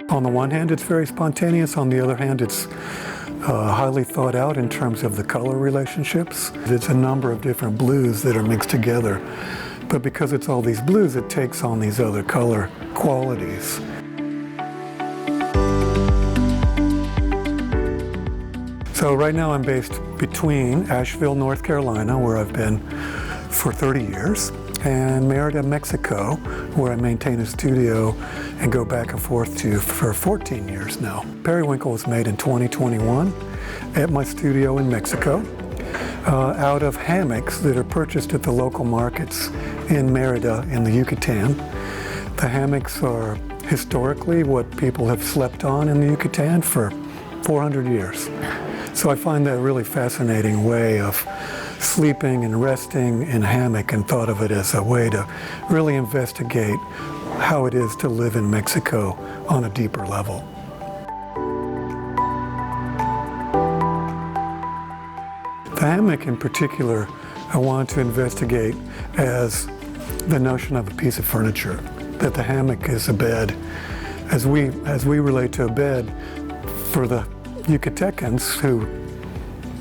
On the one hand, it's very spontaneous. On the other hand, it's highly thought out in terms of the color relationships. It's a number of different blues that are mixed together. But because it's all these blues, it takes on these other color qualities. So right now I'm based between Asheville, North Carolina, where I've been for 30 years, and Merida, Mexico, where I maintain a studio and go back and forth to for 14 years now. Periwinkle was made in 2021 at my studio in Mexico, out of hammocks that are purchased at the local markets in Merida in the Yucatan. The hammocks are historically what people have slept on in the Yucatan for 400 years. So I find that a really fascinating way of sleeping and resting in a hammock, and thought of it as a way to really investigate how it is to live in Mexico on a deeper level. The hammock in particular, I wanted to investigate as the notion of a piece of furniture, that the hammock is a bed. As we relate to a bed, for the Yucatecans who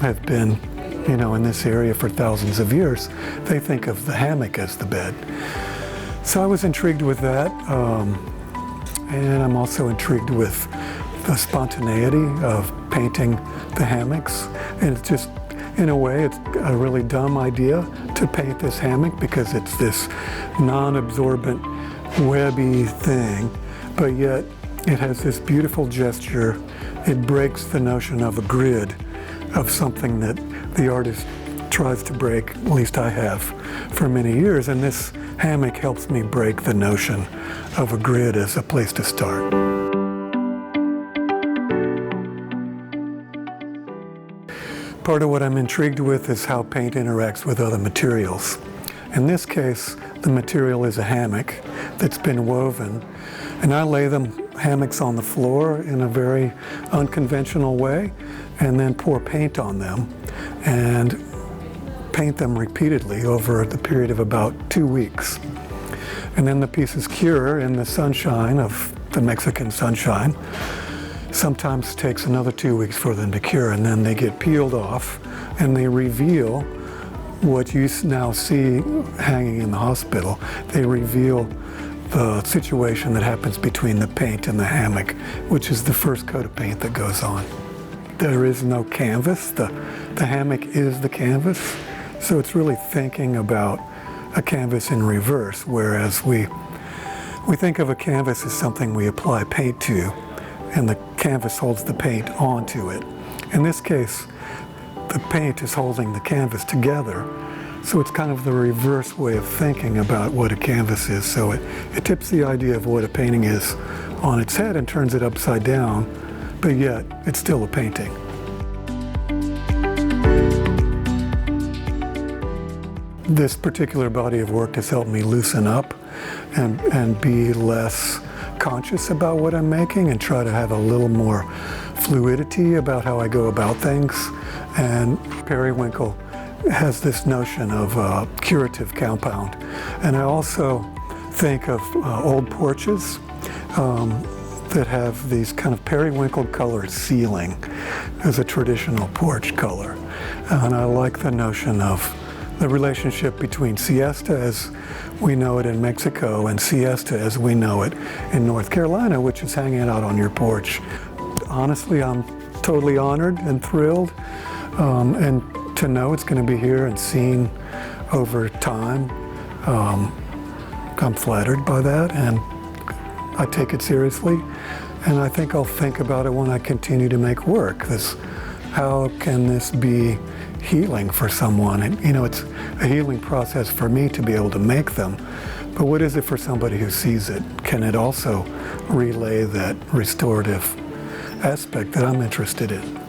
have been in this area for thousands of years, they think of the hammock as the bed. So I was intrigued with that, and I'm also intrigued with the spontaneity of painting the hammocks. And it's just, in a way, it's a really dumb idea to paint this hammock because it's this non-absorbent, webby thing, but yet it has this beautiful gesture. It breaks the notion of a grid, of something that the artist tries to break, at least I have, for many years. And this hammock helps me break the notion of a grid as a place to start. Part of what I'm intrigued with is how paint interacts with other materials. In this case, the material is a hammock that's been woven, and I lay hammocks on the floor in a very unconventional way, and then pour paint on them and paint them repeatedly over the period of about 2 weeks. And then the pieces cure in the sunshine of the Mexican sunshine. Sometimes takes another 2 weeks for them to cure, and then they get peeled off and they reveal what you now see hanging in the hospital. They reveal the situation that happens between the paint and the hammock, which is the first coat of paint that goes on. There is no canvas. The hammock is the canvas. So it's really thinking about a canvas in reverse, whereas we think of a canvas as something we apply paint to, and the canvas holds the paint onto it. In this case, the paint is holding the canvas together. So it's kind of the reverse way of thinking about what a canvas is. So it tips the idea of what a painting is on its head and turns it upside down, but yet it's still a painting. This particular body of work has helped me loosen up and be less conscious about what I'm making and try to have a little more fluidity about how I go about things. And Periwinkle has this notion of a curative compound. And I also think of old porches that have these kind of periwinkle colored ceiling as a traditional porch color. And I like the notion of the relationship between siesta as we know it in Mexico and siesta as we know it in North Carolina, which is hanging out on your porch. Honestly, I'm totally honored and thrilled, and to know it's going to be here and seen over time. I'm flattered by that, and I take it seriously, and I think I'll think about it when I continue to make work. How can this be healing for someone? And it's a healing process for me to be able to make them, but what is it for somebody who sees it? Can it also relay that restorative aspect that I'm interested in?